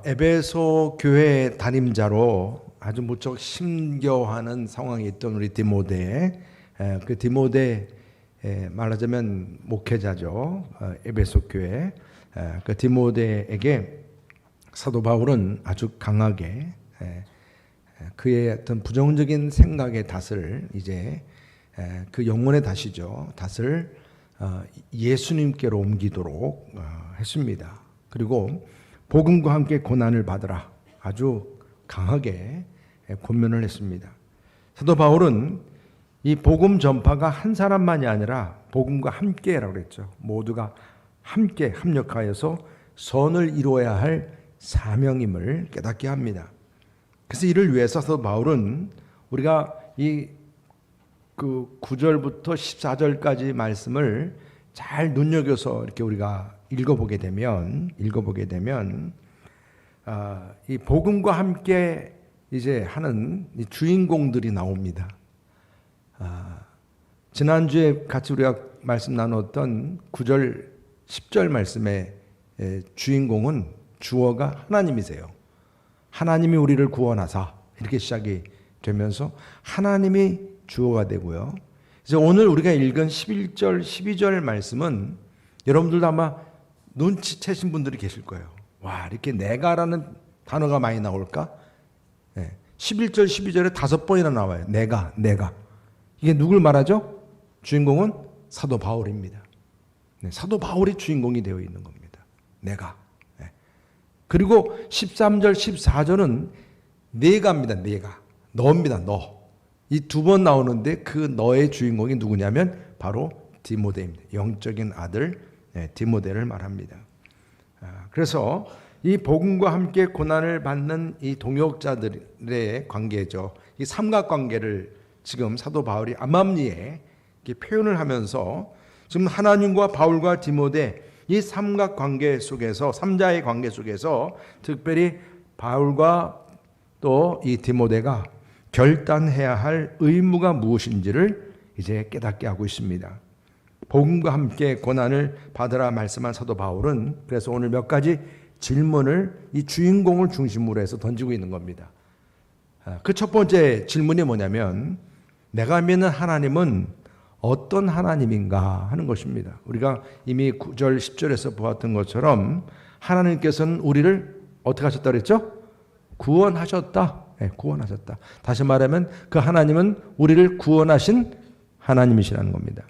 에베소 교회 담임자로 아주 무척 힘겨워하는 상황에 있던 우리 디모데, 그 디모데 말하자면 목회자죠. 에베소 교회 그 디모데에게 사도 바울은 아주 강하게 그의 어떤 부정적인 생각의 닷을 이제 그 영혼의 닷이죠. 닷을 예수님께로 옮기도록 했습니다. 그리고 복음과 함께 고난을 받으라 아주 강하게 권면을 했습니다. 사도 바울은 이 복음 전파가 한 사람만이 아니라 복음과 함께라고 그랬죠. 모두가 함께 합력하여서 선을 이루어야 할 사명임을 깨닫게 합니다. 그래서 이를 위해서 사도 바울은 우리가 이 그 9절부터 14절까지 말씀을 잘 눈여겨서 이렇게 우리가 읽어보게 되면 이 복음과 함께 이제 하는 이 주인공들이 나옵니다. 지난주에 같이 우리가 말씀 나눴던 9절 10절 말씀의 주인공은 주어가 하나님이세요. 하나님이 우리를 구원하사 이렇게 시작이 되면서 하나님이 주어가 되고요. 이제 오늘 우리가 읽은 11절 12절 말씀은 여러분들도 아마 눈치채신 분들이 계실 거예요. 와, 이렇게 내가라는 단어가 많이 나올까? 11절 12절에 5번이나 나와요. 내가. 이게 누굴 말하죠? 주인공은 사도 바울입니다. 사도 바울이 주인공이 되어 있는 겁니다. 내가. 그리고 13절 14절은 내가입니다. 내가. 너입니다. 너. 이 2번 나오는데 그 너의 주인공이 누구냐면 바로 디모데입니다. 영적인 아들 디모데를 말합니다. 그래서 이 복음과 함께 고난을 받는 이 동역자들의 관계죠. 이 삼각관계를 지금 사도 바울이 암암리에 표현을 하면서 지금 하나님과 바울과 디모데 이 삼각관계 속에서 삼자의 관계 속에서 특별히 바울과 또 이 디모데가 결단해야 할 의무가 무엇인지를 이제 깨닫게 하고 있습니다. 복음과 함께 고난을 받으라 말씀한 사도 바울은 그래서 오늘 몇 가지 질문을 이 주인공을 중심으로 해서 던지고 있는 겁니다. 그 첫 번째 질문이 뭐냐면 내가 믿는 하나님은 어떤 하나님인가 하는 것입니다. 우리가 이미 9절 10절에서 보았던 것처럼 하나님께서는 우리를 어떻게 하셨다 그랬죠? 구원하셨다. 구원하셨다. 다시 말하면 그 하나님은 우리를 구원하신 하나님이시라는 겁니다.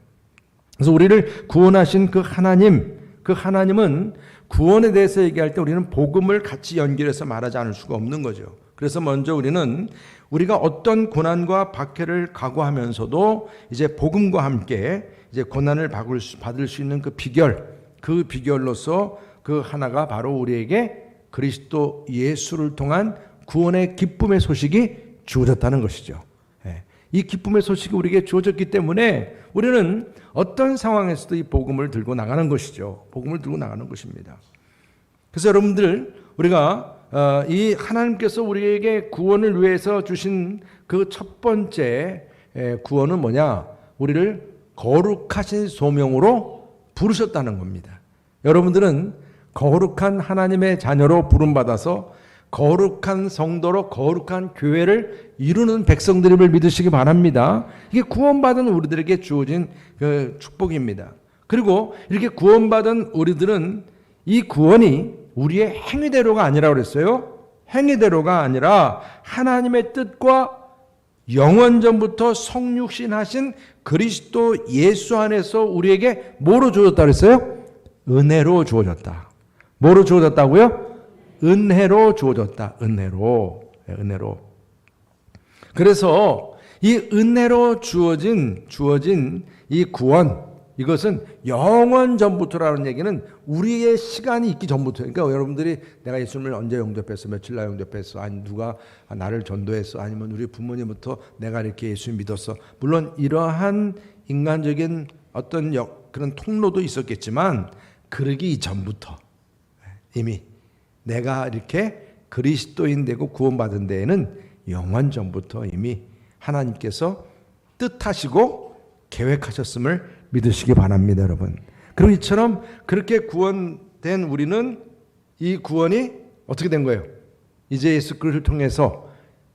그래서 우리를 구원하신 그 하나님은 구원에 대해서 얘기할 때 우리는 복음을 같이 연결해서 말하지 않을 수가 없는 거죠. 그래서 먼저 우리는 우리가 어떤 고난과 박해를 각오하면서도 이제 복음과 함께 이제 고난을 받을 수 있는 그 비결로서 그 하나가 바로 우리에게 그리스도 예수를 통한 구원의 기쁨의 소식이 주어졌다는 것이죠. 이 기쁨의 소식이 우리에게 주어졌기 때문에 우리는 어떤 상황에서도 이 복음을 들고 나가는 것이죠. 복음을 들고 나가는 것입니다. 그래서 여러분들 우리가 이 하나님께서 우리에게 구원을 위해서 주신 그 첫 번째 구원은 뭐냐? 우리를 거룩하신 소명으로 부르셨다는 겁니다. 여러분들은 거룩한 하나님의 자녀로 부름받아서 거룩한 성도로 거룩한 교회를 이루는 백성들임을 믿으시기 바랍니다. 이게 구원받은 우리들에게 주어진 그 축복입니다. 그리고 이렇게 구원받은 우리들은 이 구원이 우리의 행위대로가 아니라고 그랬어요. 행위대로가 아니라 하나님의 뜻과 영원전부터 성육신하신 그리스도 예수 안에서 우리에게 뭐로 주어졌다 그랬어요? 은혜로 주어졌다. 뭐로 주어졌다고요? 은혜로 주어졌다. 은혜로. 그래서 이 은혜로 주어진 이 구원, 이것은 영원 전부터라는 얘기는 우리의 시간이 있기 전부터. 그러니까 여러분들이 내가 예수님을 언제 영접했어, 며칠 날 영접했어, 아니 누가 나를 전도했어, 아니면 우리 부모님부터 내가 이렇게 예수 믿었어. 물론 이러한 인간적인 어떤 그런 통로도 있었겠지만 그러기 전부터 이미 내가 이렇게 그리스도인 되고 구원받은 데에는 영원 전부터 이미 하나님께서 뜻하시고 계획하셨음을 믿으시기 바랍니다, 여러분. 그리고 이처럼 그렇게 구원된 우리는 이 구원이 어떻게 된 거예요? 이제 예수 그리스도를 통해서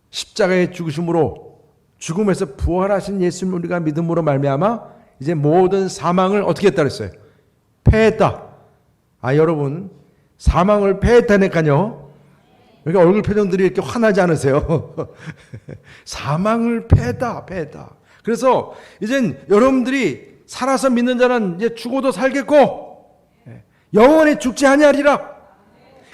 십자가의 죽으심으로 죽음에서 부활하신 예수님 우리가 믿음으로 말미암아 이제 모든 사망을 어떻게 했다 그랬어요? 패했다. 여러분 사망을 패했다니까요. 그러니까 얼굴 표정들이 이렇게 환하지 않으세요? 사망을 패했다. 그래서 이젠 여러분들이 살아서 믿는 자는 이제 죽어도 살겠고 영원히 죽지 아니하리라.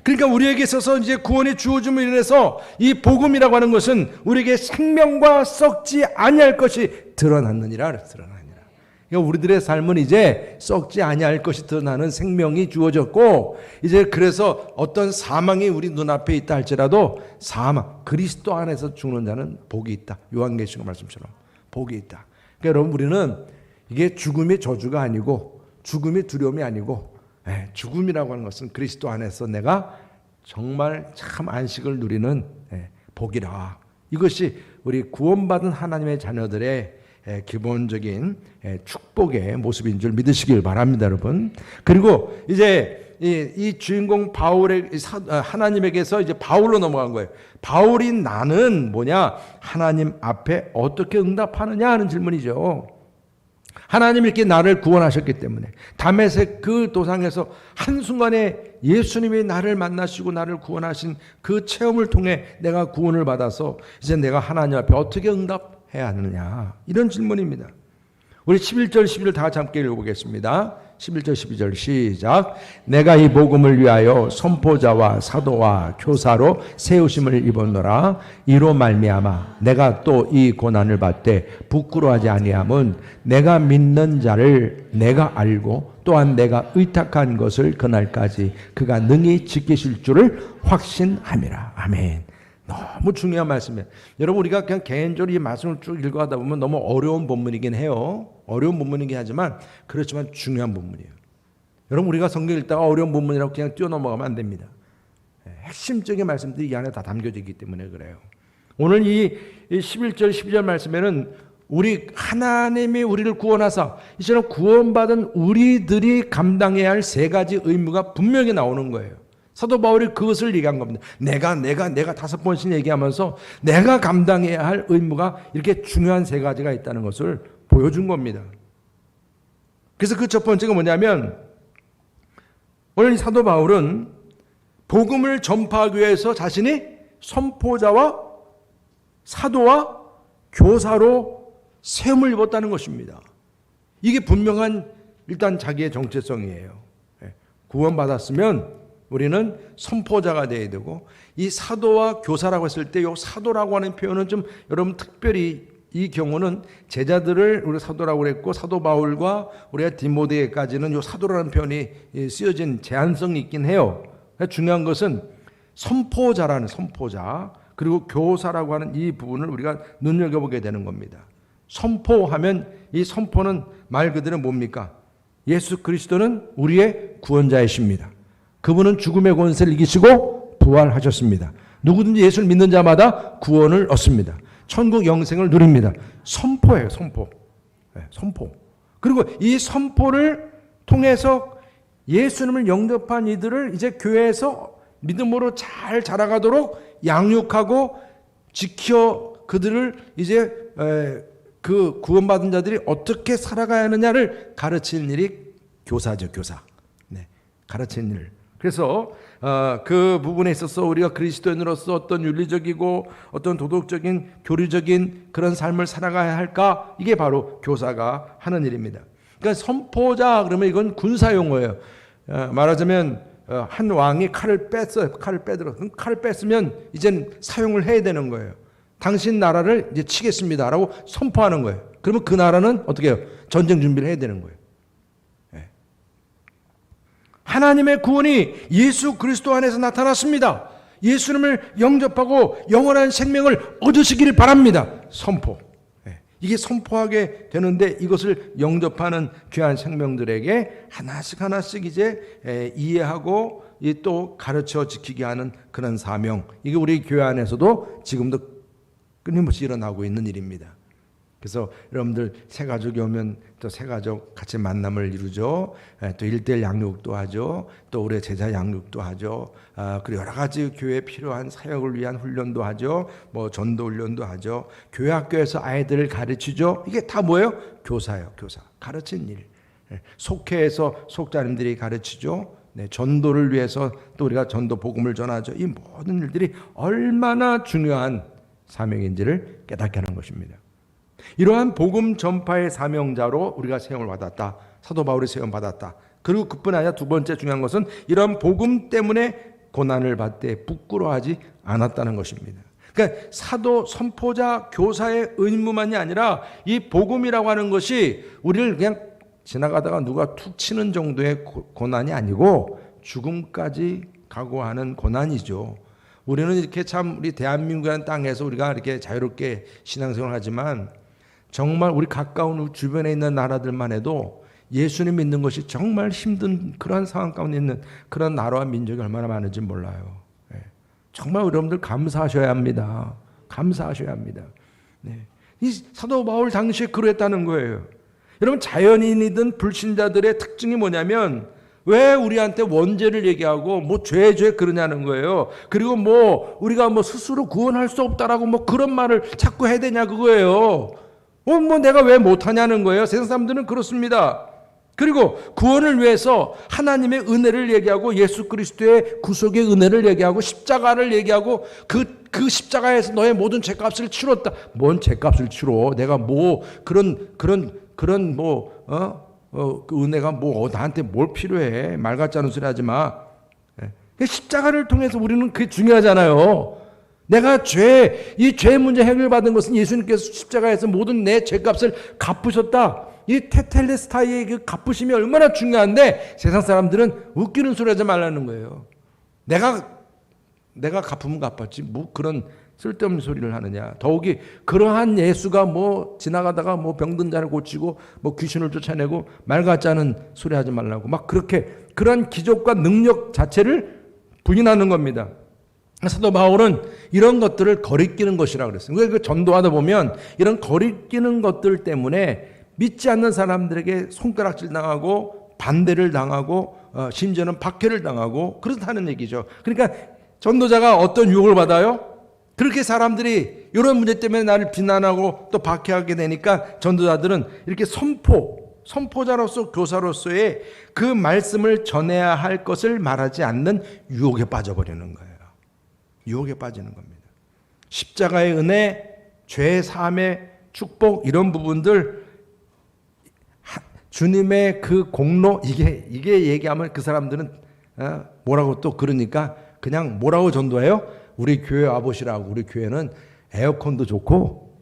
그러니까 우리에게 있어서 이제 구원이 주어짐으로 인해서 이 복음이라고 하는 것은 우리에게 생명과 썩지 아니할 것이 드러났느니라. 그러니까 우리들의 삶은 이제 썩지 아니할 것이 드러나는 생명이 주어졌고, 이제 그래서 어떤 사망이 우리 눈앞에 있다 할지라도 사망, 그리스도 안에서 죽는 자는 복이 있다. 요한계시록 말씀처럼 복이 있다. 그러니까 여러분 우리는 이게 죽음이 저주가 아니고 죽음이 두려움이 아니고 죽음이라고 하는 것은 그리스도 안에서 내가 정말 참 안식을 누리는 복이라. 이것이 우리 구원받은 하나님의 자녀들의 기본적인 축복의 모습인 줄 믿으시길 바랍니다, 여러분. 그리고 이제 이 주인공 바울의 하나님에게서 이제 바울로 넘어간 거예요. 바울이 나는 뭐냐? 하나님 앞에 어떻게 응답하느냐 하는 질문이죠. 하나님이 이렇게 나를 구원하셨기 때문에 다메섹 그 도상에서 한순간에 예수님이 나를 만나시고 나를 구원하신 그 체험을 통해 내가 구원을 받아서 이제 내가 하나님 앞에 어떻게 응답해야 하느냐, 이런 질문입니다. 우리 11절 12절 다 같이 함께 읽어보겠습니다. 11절 12절 시작. 내가 이 복음을 위하여 선포자와 사도와 교사로 세우심을 입었노라. 이로 말미암아 내가 또 이 고난을 받되 부끄러워하지 아니함은 내가 믿는 자를 내가 알고 또한 내가 의탁한 것을 그날까지 그가 능히 지키실 줄을 확신함이라. 아멘. 너무 중요한 말씀이에요. 여러분 우리가 그냥 개인적으로 이 말씀을 쭉 읽어가다 보면 너무 어려운 본문이긴 해요. 어려운 본문이긴 하지만 그렇지만 중요한 본문이에요. 여러분 우리가 성경 읽다가 어려운 본문이라고 그냥 뛰어넘어가면 안 됩니다. 핵심적인 말씀들이 이 안에 다 담겨져 있기 때문에 그래요. 오늘 이 11절 12절 말씀에는 우리 하나님이 우리를 구원하사 이처럼 구원받은 우리들이 감당해야 할 세 가지 의무가 분명히 나오는 거예요. 사도 바울이 그것을 얘기한 겁니다. 내가 5번씩 얘기하면서 내가 감당해야 할 의무가 이렇게 중요한 세 가지가 있다는 것을 보여준 겁니다. 그래서 그 첫 번째가 뭐냐면 오늘 사도 바울은 복음을 전파하기 위해서 자신이 선포자와 사도와 교사로 세움을 입었다는 것입니다. 이게 분명한 일단 자기의 정체성이에요. 구원받았으면 우리는 선포자가 되어야 되고, 이 사도와 교사라고 했을 때 이 사도라고 하는 표현은 좀 여러분 특별히 이 경우는 제자들을 우리 사도라고 그랬고 사도 바울과 우리가 디모데까지는 이 사도라는 표현이 쓰여진 제한성이 있긴 해요. 중요한 것은 선포자라는 선포자 그리고 교사라고 하는 이 부분을 우리가 눈여겨보게 되는 겁니다. 선포하면 이 선포는 말 그대로 뭡니까? 예수 그리스도는 우리의 구원자이십니다. 그분은 죽음의 권세를 이기시고 부활하셨습니다. 누구든지 예수를 믿는 자마다 구원을 얻습니다. 천국 영생을 누립니다. 선포예요, 선포. 선포. 그리고 이 선포를 통해서 예수님을 영접한 이들을 이제 교회에서 믿음으로 잘 자라가도록 양육하고 지켜 그들을 이제 그 구원받은 자들이 어떻게 살아가야 하느냐를 가르치는 일이 교사죠, 교사. 가르치는 일. 그래서 그 부분에 있어서 우리가 그리스도인으로서 어떤 윤리적이고 어떤 도덕적인 교리적인 그런 삶을 살아가야 할까? 이게 바로 교사가 하는 일입니다. 그러니까 선포자 그러면 이건 군사 용어예요. 말하자면 한 왕이 칼을 뺐어요. 칼을 빼들어. 그럼 칼을 뺐으면 이젠 사용을 해야 되는 거예요. 당신 나라를 이제 치겠습니다라고 선포하는 거예요. 그러면 그 나라는 어떻게 해요? 전쟁 준비를 해야 되는 거예요. 하나님의 구원이 예수 그리스도 안에서 나타났습니다. 예수님을 영접하고 영원한 생명을 얻으시기를 바랍니다. 선포. 이게 선포하게 되는데 이것을 영접하는 귀한 생명들에게 하나씩 이제 이해하고 또 가르쳐 지키게 하는 그런 사명. 이게 우리 교회 안에서도 지금도 끊임없이 일어나고 있는 일입니다. 그래서 여러분들 새가족이 오면 또 새가족 같이 만남을 이루죠. 또 1:1 양육도 하죠. 또 우리 제자 양육도 하죠. 그리고 여러 가지 교회에 필요한 사역을 위한 훈련도 하죠. 뭐 전도 훈련도 하죠. 교회 학교에서 아이들을 가르치죠. 이게 다 뭐예요? 교사예요. 교사. 가르치는 일. 속회에서 속자님들이 가르치죠. 네, 전도를 위해서 또 우리가 전도 복음을 전하죠. 이 모든 일들이 얼마나 중요한 사명인지를 깨닫게 하는 것입니다. 이러한 복음 전파의 사명자로 우리가 세움을 받았다. 사도 바울이 세움 받았다. 그리고 그뿐 아니라 두 번째 중요한 것은 이런 복음 때문에 고난을 받되 부끄러워하지 않았다는 것입니다. 그러니까 사도, 선포자, 교사의 의무만이 아니라 이 복음이라고 하는 것이 우리를 그냥 지나가다가 누가 툭 치는 정도의 고난이 아니고 죽음까지 각오하는 고난이죠. 우리는 이렇게 참 우리 대한민국이라는 땅에서 우리가 이렇게 자유롭게 신앙생활을 하지만 정말 우리 가까운 주변에 있는 나라들만 해도 예수님 믿는 것이 정말 힘든 그런 상황 가운데 있는 그런 나라와 민족이 얼마나 많은지 몰라요. 정말 여러분들 감사하셔야 합니다. 감사하셔야 합니다. 이 사도 바울 당시에 그랬다는 거예요. 여러분 자연인이든 불신자들의 특징이 뭐냐면 왜 우리한테 원죄를 얘기하고 뭐 죄 그러냐는 거예요. 그리고 뭐 우리가 뭐 스스로 구원할 수 없다라고 뭐 그런 말을 자꾸 해야 되냐 그거예요. 뭐 내가 왜 못하냐는 거예요. 세상 사람들은 그렇습니다. 그리고 구원을 위해서 하나님의 은혜를 얘기하고 예수 그리스도의 구속의 은혜를 얘기하고 십자가를 얘기하고 그 십자가에서 너의 모든 죄값을 치렀다. 뭔 죄값을 치러? 내가 뭐 그런 뭐 그 은혜가 뭐 나한테 뭘 필요해? 말 같지 않은 소리 하지 마. 십자가를 통해서 우리는 그게 중요하잖아요. 내가 이 죄 문제 해결받은 것은 예수님께서 십자가에서 모든 내 죄값을 갚으셨다. 이 테텔레스타이의 그 갚으심이 얼마나 중요한데 세상 사람들은 웃기는 소리 하지 말라는 거예요. 내가 갚으면 갚았지 뭐 그런 쓸데없는 소리를 하느냐. 더욱이 그러한 예수가 뭐 지나가다가 뭐 병든 자를 고치고 뭐 귀신을 쫓아내고 말 같지 않은 소리 하지 말라고 막 그렇게 그런 기적과 능력 자체를 부인하는 겁니다. 사도 바울은 이런 것들을 거리끼는 것이라고 그랬어요. 그러니까 전도하다 보면 이런 거리끼는 것들 때문에 믿지 않는 사람들에게 손가락질 당하고 반대를 당하고 심지어는 박해를 당하고 그렇다는 얘기죠. 그러니까 전도자가 어떤 유혹을 받아요? 그렇게 사람들이 이런 문제 때문에 나를 비난하고 또 박해하게 되니까 전도자들은 이렇게 선포자로서 교사로서의 그 말씀을 전해야 할 것을 말하지 않는 유혹에 빠져버리는 거예요. 유혹에 빠지는 겁니다. 십자가의 은혜, 죄 사함의 축복 이런 부분들 주님의 그 공로 이게 얘기하면 그 사람들은 뭐라고 또 그러니까 그냥 뭐라고 전도해요? 우리 교회 와보시라고. 우리 교회는 에어컨도 좋고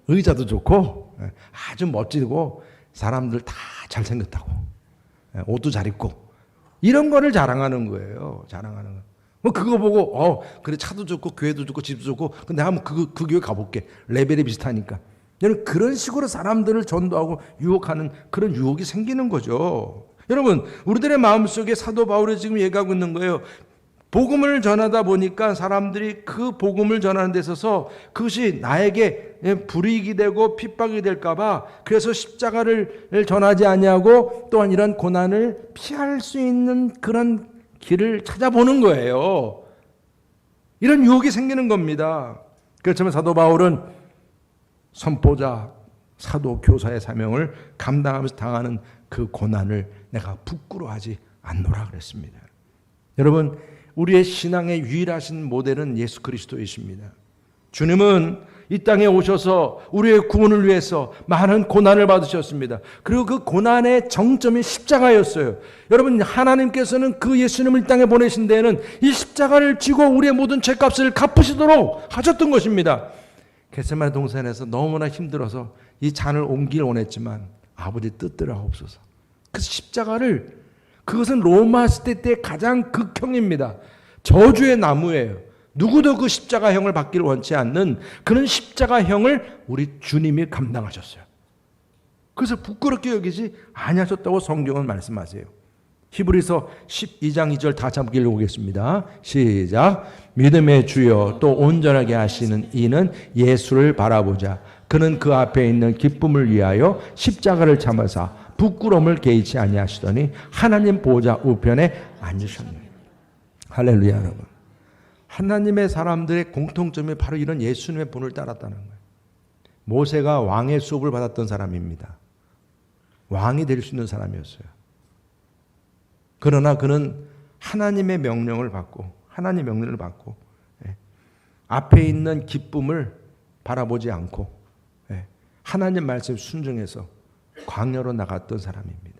의자도 좋고 아주 멋지고 사람들 다 잘생겼다고 옷도 잘 입고 이런 거를 자랑하는 거예요. 자랑하는 거. 뭐 그거 보고 그래 차도 좋고 교회도 좋고 집도 좋고 근데 한번 그 교회 가볼게. 레벨이 비슷하니까. 여러분 그런 식으로 사람들을 전도하고 유혹하는 그런 유혹이 생기는 거죠. 여러분 우리들의 마음속에 사도 바울이 지금 얘기하고 있는 거예요. 복음을 전하다 보니까 사람들이 그 복음을 전하는 데 있어서 그것이 나에게 불이익이 되고 핍박이 될까 봐 그래서 십자가를 전하지 아니하고 또한 이런 고난을 피할 수 있는 그런 길을 찾아보는 거예요. 이런 유혹이 생기는 겁니다. 그렇지만 사도 바울은 선포자, 사도, 교사의 사명을 감당하면서 당하는 그 고난을 내가 부끄러워하지 않노라 그랬습니다. 여러분 우리의 신앙의 유일하신 모델은 예수 그리스도이십니다. 주님은 이 땅에 오셔서 우리의 구원을 위해서 많은 고난을 받으셨습니다. 그리고 그 고난의 정점이 십자가였어요. 여러분 하나님께서는 그 예수님을 이 땅에 보내신 데에는 이 십자가를 지고 우리의 모든 죄값을 갚으시도록 하셨던 것입니다. 겟세마네 동산에서 너무나 힘들어서 이 잔을 옮기길 원했지만 아버지 뜻대로 하옵소서. 그 십자가를 그것은 로마 시대 때 가장 극형입니다. 저주의 나무예요. 누구도 그 십자가형을 받기를 원치 않는 그런 십자가형을 우리 주님이 감당하셨어요. 그래서 부끄럽게 여기지 아니하셨다고 성경은 말씀하세요. 히브리서 12장 2절 다 함께 읽어보겠습니다. 시작. 믿음의 주여 또 온전하게 하시는 이는 예수를 바라보자. 그는 그 앞에 있는 기쁨을 위하여 십자가를 참으사 부끄러움을 개의치 아니하시더니 하나님 보좌 우편에 앉으셨네. 할렐루야. 여러분, 하나님의 사람들의 공통점이 바로 이런 예수님의 분을 따랐다는 거예요. 모세가 왕의 수업을 받았던 사람입니다. 왕이 될 수 있는 사람이었어요. 그러나 그는 하나님의 명령을 받고 앞에 있는 기쁨을 바라보지 않고 하나님 말씀에 순종해서 광야로 나갔던 사람입니다.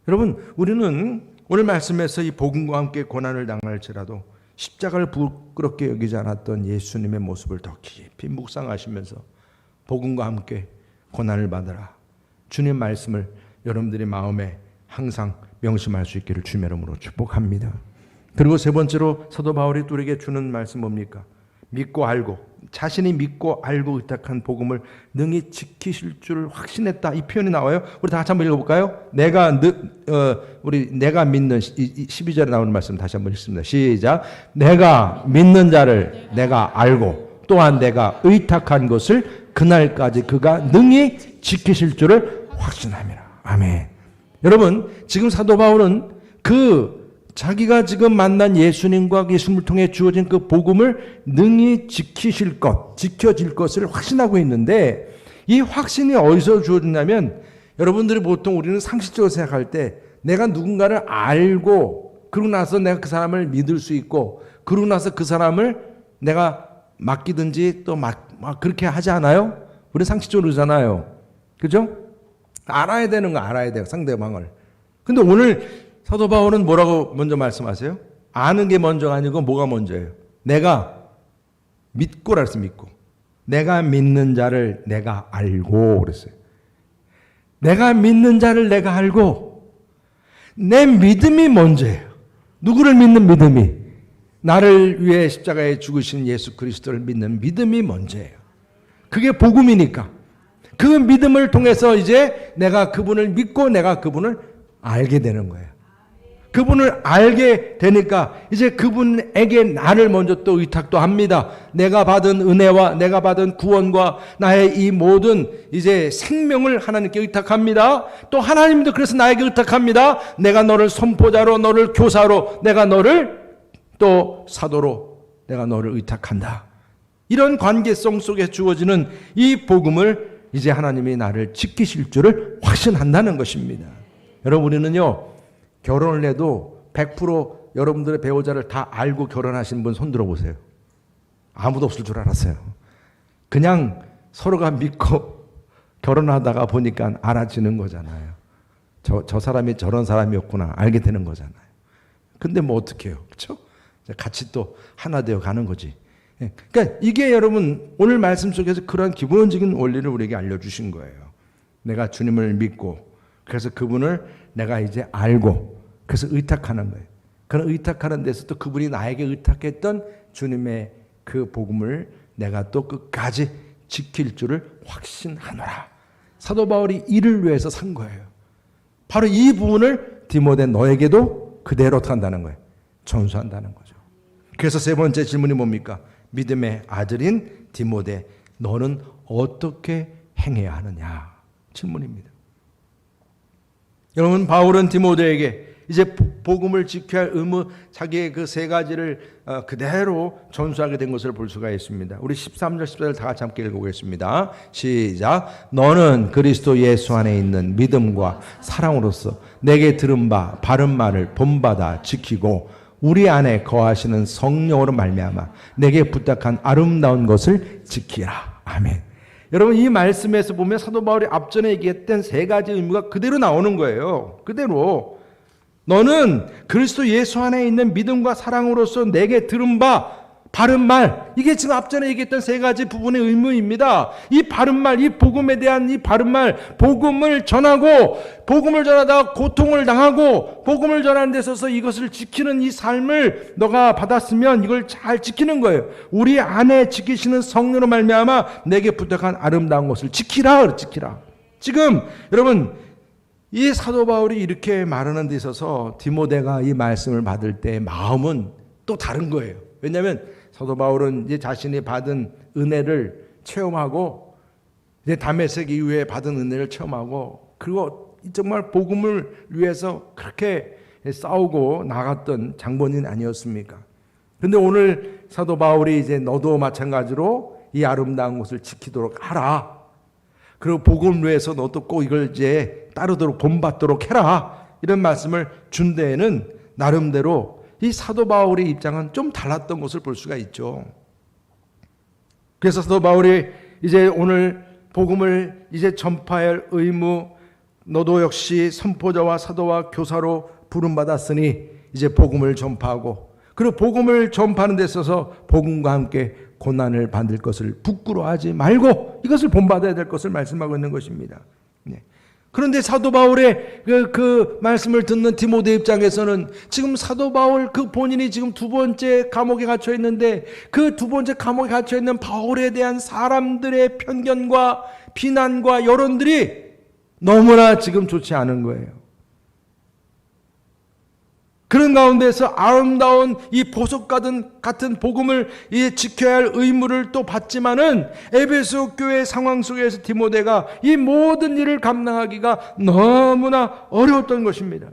여러분, 우리는 오늘 말씀에서 이 복음과 함께 고난을 당할지라도 십자가를 부끄럽게 여기지 않았던 예수님의 모습을 더 깊이 묵상하시면서 복음과 함께 고난을 받으라, 주님 말씀을 여러분들의 마음에 항상 명심할 수 있기를 주님의 이름으로 축복합니다. 그리고 세 번째로 사도 바울이 우리에게 주는 말씀 뭡니까? 믿고 알고, 자신이 믿고 알고 의탁한 복음을 능히 지키실 줄 확신했다. 이 표현이 나와요. 우리 다 같이 한번 읽어볼까요? 내가 믿는 12절에 나오는 말씀 다시 한번 읽습니다. 시작. 내가 믿는 자를 내가 알고 또한 내가 의탁한 것을 그날까지 그가 능히 지키실 줄을 확신함이라. 아멘. 여러분, 지금 사도 바울은 자기가 지금 만난 예수님과 예수님을 통해 주어진 그 복음을 능히 지켜질 것을 확신하고 있는데, 이 확신이 어디서 주어졌냐면, 여러분들이 보통 우리는 상식적으로 생각할 때 내가 누군가를 알고 그러고 나서 내가 그 사람을 믿을 수 있고 그러고 나서 그 사람을 내가 맡기든지 또 그렇게 하지 않아요? 우리 상식적으로 그러잖아요. 그죠? 알아야 되는 거 알아야 돼요, 상대방을. 근데 오늘 사도 바울은 뭐라고 먼저 말씀하세요? 아는 게 먼저가 아니고 뭐가 먼저예요? 내가 믿고라 했어요. 믿고. 내가 믿는 자를 내가 알고 그랬어요. 내가 믿는 자를 내가 알고, 내 믿음이 먼저예요. 누구를 믿는 믿음이? 나를 위해 십자가에 죽으신 예수 그리스도를 믿는 믿음이 먼저예요. 그게 복음이니까. 그 믿음을 통해서 이제 내가 그분을 믿고 내가 그분을 알게 되는 거예요. 그분을 알게 되니까 이제 그분에게 나를 먼저 또 의탁도 합니다. 내가 받은 은혜와 내가 받은 구원과 나의 이 모든 이제 생명을 하나님께 의탁합니다. 또 하나님도 그래서 나에게 의탁합니다. 내가 너를 선포자로, 너를 교사로, 내가 너를 또 사도로 내가 너를 의탁한다. 이런 관계성 속에 주어지는 이 복음을 이제 하나님이 나를 지키실 줄을 확신한다는 것입니다. 여러분, 우리는요, 결혼을 해도 100% 여러분들의 배우자를 다 알고 결혼하신 분 손 들어보세요. 아무도 없을 줄 알았어요. 그냥 서로가 믿고 결혼하다가 보니까 알아지는 거잖아요. 저 사람이 저런 사람이었구나 알게 되는 거잖아요. 근데 뭐 어떻게 해요? 그렇죠? 같이 또 하나 되어 가는 거지. 그러니까 이게 여러분 오늘 말씀 속에서 그런 기본적인 원리를 우리에게 알려주신 거예요. 내가 주님을 믿고 그래서 그분을 내가 이제 알고 그래서 의탁하는 거예요. 그런 의탁하는 데서 또 그분이 나에게 의탁했던 주님의 그 복음을 내가 또 끝까지 지킬 줄을 확신하노라. 사도 바울이 이를 위해서 산 거예요. 바로 이 부분을 디모데 너에게도 그대로 한다는 거예요. 전수한다는 거죠. 그래서 세 번째 질문이 뭡니까? 믿음의 아들인 디모데, 너는 어떻게 행해야 하느냐? 질문입니다. 여러분, 바울은 디모데에게 이제 복음을 지켜야 할 의무, 자기의 그 세 가지를 그대로 전수하게 된 것을 볼 수가 있습니다. 우리 13절 14절 다 같이 함께 읽어보겠습니다. 시작. 너는 그리스도 예수 안에 있는 믿음과 사랑으로서 내게 들은 바 바른 말을 본받아 지키고 우리 안에 거하시는 성령으로 말미암아 내게 부탁한 아름다운 것을 지키라. 아멘. 여러분, 이 말씀에서 보면 사도 바울이 앞전에 얘기했던 세 가지 의무가 그대로 나오는 거예요. 그대로. 너는 그리스도 예수 안에 있는 믿음과 사랑으로서 내게 들은 바 바른 말, 이게 지금 앞전에 얘기했던 세 가지 부분의 의무입니다. 이 바른 말, 이 복음에 대한 이 바른 말, 복음을 전하고 복음을 전하다가 고통을 당하고 복음을 전하는 데 있어서 이것을 지키는 이 삶을 너가 받았으면 이걸 잘 지키는 거예요. 우리 안에 지키시는 성령으로 말미암아 내게 부탁한 아름다운 것을 지키라. 지금 여러분, 이 사도 바울이 이렇게 말하는 데 있어서 디모데가 이 말씀을 받을 때 마음은 또 다른 거예요. 왜냐하면 사도 바울은 이제 자신이 받은 은혜를 체험하고 이제 다메섹 이후에 받은 은혜를 체험하고 그리고 정말 복음을 위해서 그렇게 싸우고 나갔던 장본인 아니었습니까? 근데 오늘 사도 바울이 이제 너도 마찬가지로 이 아름다운 것을 지키도록 하라. 그리고 복음을 위해서 너도 꼭 이걸 이제 따르도록 본받도록 해라. 이런 말씀을 준 데에는 나름대로 이 사도 바울의 입장은 좀 달랐던 것을 볼 수가 있죠. 그래서 사도 바울이 이제 오늘 복음을 이제 전파할 의무, 너도 역시 선포자와 사도와 교사로 부름받았으니 이제 복음을 전파하고, 그리고 복음을 전파하는 데 있어서 복음과 함께 고난을 받을 것을 부끄러워하지 말고 이것을 본받아야 될 것을 말씀하고 있는 것입니다. 그런데 사도 바울의 그 말씀을 듣는 디모데 입장에서는 지금 사도 바울 그 본인이 지금 두 번째 감옥에 갇혀 있는데 그 두 번째 감옥에 갇혀 있는 바울에 대한 사람들의 편견과 비난과 여론들이 너무나 지금 좋지 않은 거예요. 그런 가운데서 아름다운 이 보석 같은 복음을 지켜야 할 의무를 또 받지만은 에베소 교회 상황 속에서 디모데가 이 모든 일을 감당하기가 너무나 어려웠던 것입니다.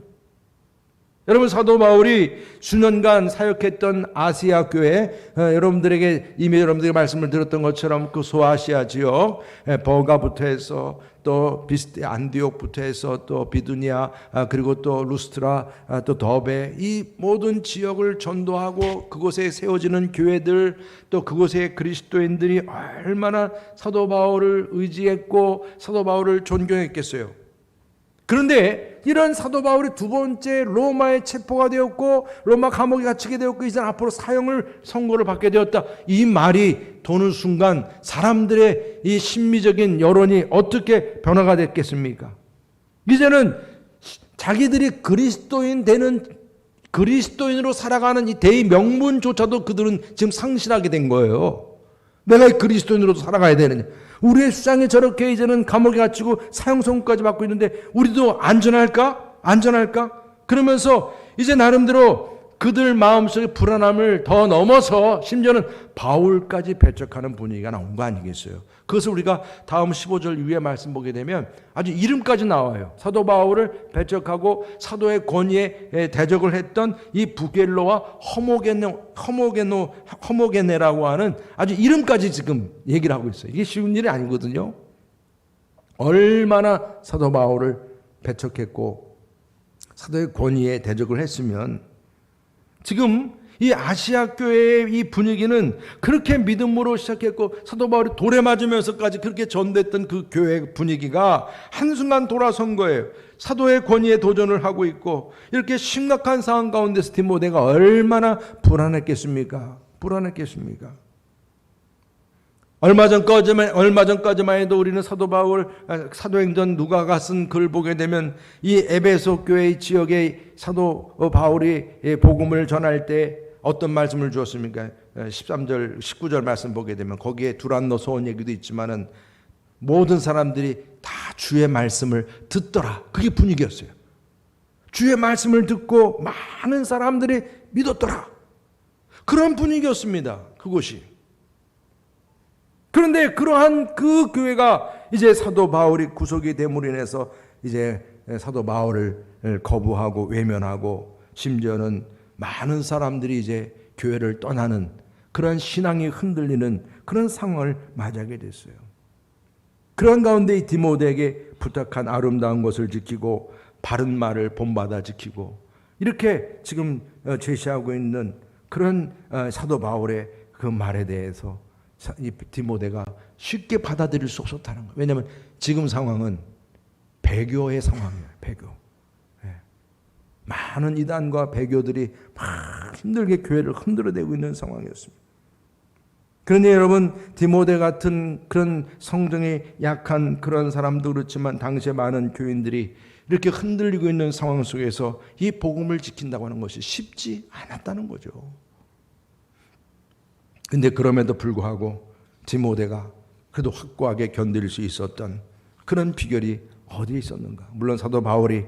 여러분, 사도 바울이 수년간 사역했던 아시아 교회, 여러분들에게 이미 여러분들에게 말씀을 드렸던 것처럼 그 소아시아 지역, 버가부터 해서 또 비스데 안디옥부터 해서 또 비두니아, 그리고 또 루스트라, 또 더베, 이 모든 지역을 전도하고 그곳에 세워지는 교회들, 또 그곳의 그리스도인들이 얼마나 사도 바울을 의지했고 사도 바울을 존경했겠어요. 그런데 이런 사도 바울이 두 번째 로마에 체포가 되었고 로마 감옥에 갇히게 되었고 이제 앞으로 사형을 선고를 받게 되었다, 이 말이 도는 순간 사람들의 이 심미적인 여론이 어떻게 변화가 됐겠습니까? 이제는 자기들이 그리스도인으로 살아가는 이 대의 명분조차도 그들은 지금 상실하게 된 거예요. 내가 그리스도인으로도 살아가야 되느냐, 우리의 수장이 저렇게 이제는 감옥에 갇히고 사형 선고까지 받고 있는데 우리도 안전할까? 그러면서 이제 나름대로 그들 마음속의 불안함을 더 넘어서 심지어는 바울까지 배척하는 분위기가 나온 거 아니겠어요? 그것을 우리가 다음 15절 위에 말씀 보게 되면 아주 이름까지 나와요. 사도 바울을 배척하고 사도의 권위에 대적을 했던 이 부겔로와 허모게네라고 하는 아주 이름까지 지금 얘기를 하고 있어요. 이게 쉬운 일이 아니거든요. 얼마나 사도 바울을 배척했고 사도의 권위에 대적을 했으면 지금 이 아시아 교회의 이 분위기는 그렇게 믿음으로 시작했고 사도 바울이 돌에 맞으면서까지 그렇게 전됐던 그 교회 분위기가 한순간 돌아선 거예요. 사도의 권위에 도전을 하고 있고 이렇게 심각한 상황 가운데서 디모데가 얼마나 불안했겠습니까? 얼마 전까지만 해도 우리는 사도 바울 사도행전 누가가 쓴 글을 보게 되면 이 에베소 교회 지역의 사도 바울이 복음을 전할 때 어떤 말씀을 주었습니까? 13절 19절 말씀 보게 되면 거기에 두란노 소원 얘기도 있지만은 모든 사람들이 다 주의 말씀을 듣더라. 그게 분위기였어요. 주의 말씀을 듣고 많은 사람들이 믿었더라. 그런 분위기였습니다. 그곳이. 그런데 그러한 그 교회가 이제 사도 바울이 구속이 됨으로 인해서 이제 사도 바울을 거부하고 외면하고 심지어는 많은 사람들이 이제 교회를 떠나는 그런 신앙이 흔들리는 그런 상황을 맞이하게 됐어요. 그런 가운데 이 디모데에게 부탁한 아름다운 것을 지키고 바른 말을 본받아 지키고 이렇게 지금 제시하고 있는 그런 사도 바울의 그 말에 대해서 이 디모데가 쉽게 받아들일 수 없었다는 거예요. 왜냐하면 지금 상황은 배교의 상황이에요. 배교. 많은 이단과 배교들이 막 힘들게 교회를 흔들어대고 있는 상황이었습니다. 그러니 여러분, 디모데 같은 그런 성정이 약한 그런 사람도 그렇지만 당시에 많은 교인들이 이렇게 흔들리고 있는 상황 속에서 이 복음을 지킨다고 하는 것이 쉽지 않았다는 거죠. 근데 그럼에도 불구하고 디모데가 그래도 확고하게 견딜 수 있었던 그런 비결이 어디에 있었는가? 물론 사도 바울이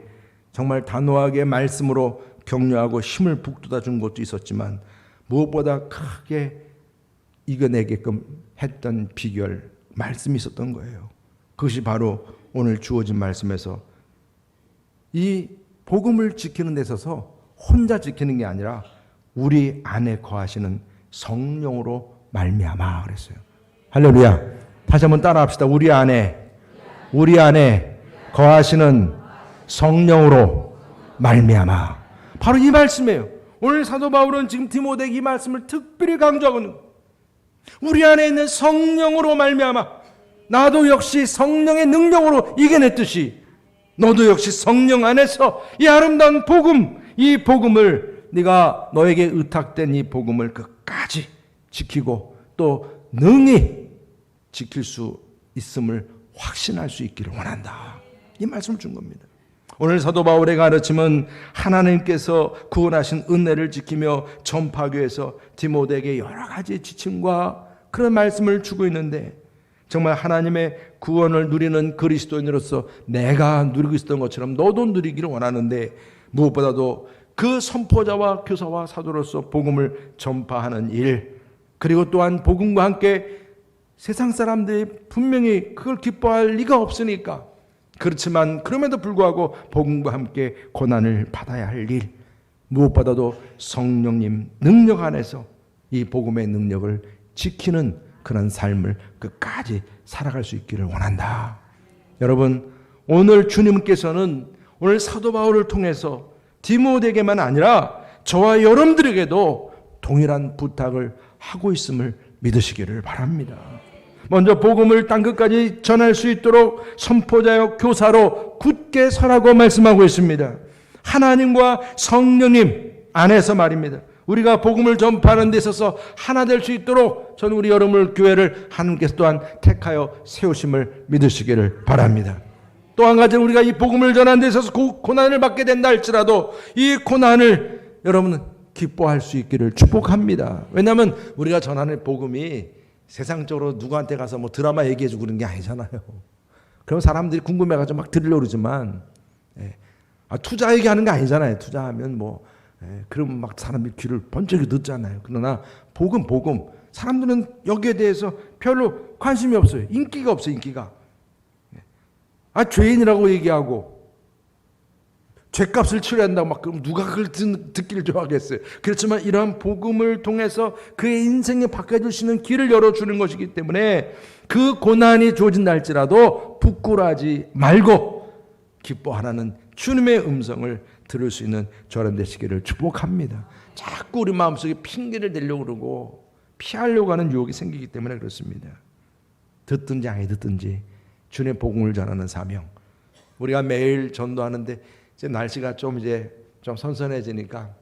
정말 단호하게 말씀으로 격려하고 힘을 북돋아 준 것도 있었지만 무엇보다 크게 이겨내게끔 했던 비결, 말씀이 있었던 거예요. 그것이 바로 오늘 주어진 말씀에서 이 복음을 지키는 데 있어서 혼자 지키는 게 아니라 우리 안에 거하시는 성령으로 말미암아 그랬어요. 할렐루야. 다시 한번 따라합시다. 우리 안에 거하시는 성령으로 말미암아. 바로 이 말씀이에요. 오늘 사도 바울은 지금 디모데에게 이 말씀을 특별히 강조하고 있는 거예요. 우리 안에 있는 성령으로 말미암아 나도 역시 성령의 능력으로 이겨냈듯이 너도 역시 성령 안에서 이 아름다운 복음, 이 복음을 네가 너에게 의탁된 이 복음을 끝까지 지키고 또 능히 지킬 수 있음을 확신할 수 있기를 원한다. 이 말씀을 준 겁니다. 오늘 사도 바울의 가르침은 하나님께서 구원하신 은혜를 지키며 전파하기 위해서 디모데에게 여러 가지 지침과 그런 말씀을 주고 있는데 정말 하나님의 구원을 누리는 그리스도인으로서 내가 누리고 있었던 것처럼 너도 누리기를 원하는데 무엇보다도 그 선포자와 교사와 사도로서 복음을 전파하는 일 그리고 또한 복음과 함께 세상 사람들이 분명히 그걸 기뻐할 리가 없으니까 그렇지만 그럼에도 불구하고 복음과 함께 고난을 받아야 할 일 무엇보다도 성령님 능력 안에서 이 복음의 능력을 지키는 그런 삶을 끝까지 살아갈 수 있기를 원한다. 여러분 오늘 주님께서는 오늘 사도 바울을 통해서 디모데에게만 아니라 저와 여러분들에게도 동일한 부탁을 하고 있음을 믿으시기를 바랍니다. 먼저 복음을 땅끝까지 전할 수 있도록 선포자요 교사로 굳게 서라고 말씀하고 있습니다. 하나님과 성령님 안에서 말입니다. 우리가 복음을 전파하는 데 있어서 하나 될 수 있도록 저는 우리 여러분을 교회를 하나님께서 또한 택하여 세우심을 믿으시기를 바랍니다. 또 한 가지 우리가 이 복음을 전하는 데 있어서 고난을 받게 된다 할지라도 이 고난을 여러분은 기뻐할 수 있기를 축복합니다. 왜냐하면 우리가 전하는 복음이 세상적으로 누구한테 가서 뭐 드라마 얘기해주고 그런 게 아니잖아요. 그럼 사람들이 궁금해가지고 막 들으려고 그러지만 투자 얘기하는 게 아니잖아요. 투자하면 그러면 막 사람들이 귀를 번쩍이 듣잖아요. 그러나 복음 사람들은 여기에 대해서 별로 관심이 없어요. 인기가 없어요. 인기가. 죄인이라고 얘기하고 죄값을 치러야 한다고 막 그럼 누가 그걸 듣기를 좋아하겠어요. 그렇지만 이러한 복음을 통해서 그의 인생에 바꿔줄 수 있는 길을 열어주는 것이기 때문에 그 고난이 주어진다 할지라도 부끄러워하지 말고 기뻐하라는 주님의 음성을 들을 수 있는 저런 되시기를 축복합니다. 자꾸 우리 마음속에 핑계를 대려고 그러고 피하려고 하는 유혹이 생기기 때문에 그렇습니다. 듣든지 아니 듣든지 주님의 복음을 전하는 사명. 우리가 매일 전도하는데 이제 날씨가 좀 선선해지니까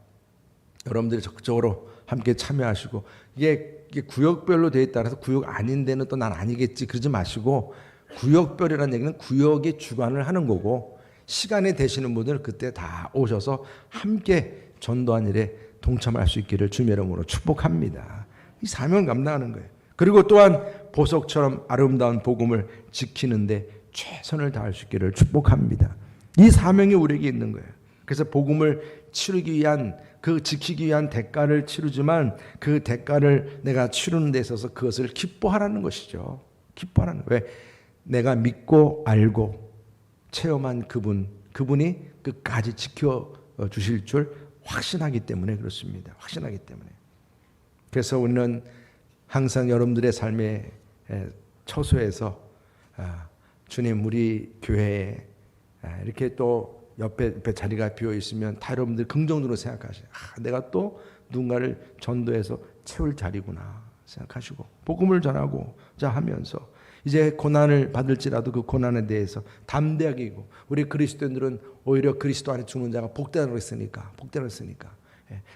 여러분들이 적극적으로 함께 참여하시고 이게 구역별로 되어 있다라서 구역 아닌 데는 또 난 아니겠지 그러지 마시고 구역별이라는 얘기는 구역의 주관을 하는 거고 시간이 되시는 분들 그때 다 오셔서 함께 전도한 일에 동참할 수 있기를 주님의 이름으로 축복합니다. 이 사명을 감당하는 거예요. 그리고 또한 보석처럼 아름다운 복음을 지키는데 최선을 다할 수 있기를 축복합니다. 이 사명이 우리에게 있는 거예요. 그래서 복음을 치르기 위한 지키기 위한 대가를 치르지만 그 대가를 내가 치르는 데 있어서 그것을 기뻐하라는 것이죠. 기뻐하라는 거예요. 왜? 내가 믿고 알고 체험한 그분이 끝까지 지켜주실 줄 확신하기 때문에 그렇습니다. 확신하기 때문에. 그래서 우리는 항상 여러분들의 삶의 처소에서 주님 우리 교회에 이렇게 또 옆에 자리가 비어 있으면 다 여러분들 긍정적으로 생각하셔요. 내가 또 누군가를 전도해서 채울 자리구나 생각하시고 복음을 전하고자 하면서 이제 고난을 받을지라도 그 고난에 대해서 담대하게 이고 우리 그리스도인들은 오히려 그리스도 안에 죽는 자가 복되다고 했으니까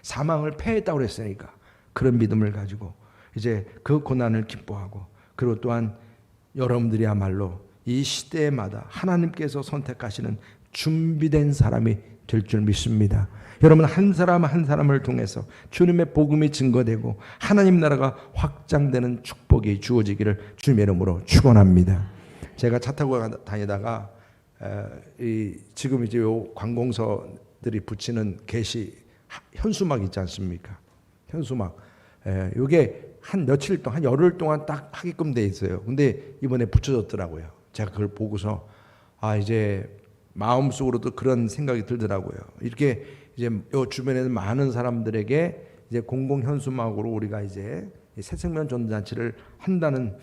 사망을 패했다고 했으니까 그런 믿음을 가지고 이제 그 고난을 기뻐하고 그리고 또한 여러분들이야말로 이 시대마다 하나님께서 선택하시는 준비된 사람이 될 줄 믿습니다. 여러분 한 사람 한 사람을 통해서 주님의 복음이 증거되고 하나님 나라가 확장되는 축복이 주어지기를 주님의 이름으로 축원합니다. 제가 차 타고 다니다가 지금 이제 요 관공서들이 붙이는 게시 현수막 있지 않습니까? 현수막 이게 한 며칠 동안, 한 열흘 동안 딱 하게끔 돼 있어요. 근데 이번에 붙여졌더라고요. 제가 그걸 보고서 이제 마음속으로도 그런 생각이 들더라고요. 이렇게 이제 요 주변에 많은 사람들에게 이제 공공 현수막으로 우리가 이제 새생명 전도잔치를 한다는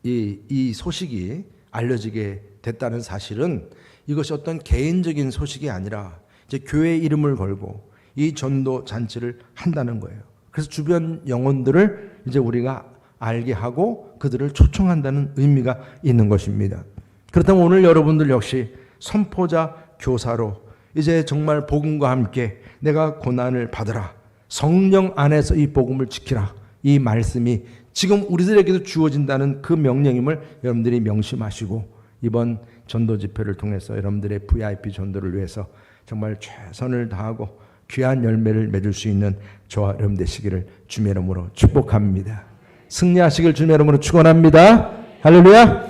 이 소식이 알려지게 됐다는 사실은 이것이 어떤 개인적인 소식이 아니라 이제 교회 이름을 걸고 이 전도 잔치를 한다는 거예요. 그래서 주변 영혼들을 이제 우리가 알게 하고 그들을 초청한다는 의미가 있는 것입니다. 그렇다면 오늘 여러분들 역시 선포자 교사로 이제 정말 복음과 함께 내가 고난을 받으라, 성령 안에서 이 복음을 지키라, 이 말씀이 지금 우리들에게도 주어진다는 그 명령임을 여러분들이 명심하시고 이번 전도 집회를 통해서 여러분들의 VIP 전도를 위해서 정말 최선을 다하고 귀한 열매를 맺을 수 있는 저와 여러분 되시기를 주님의 이름으로 축복합니다. 승리하시길 주님의 이름으로 축원합니다. 할렐루야.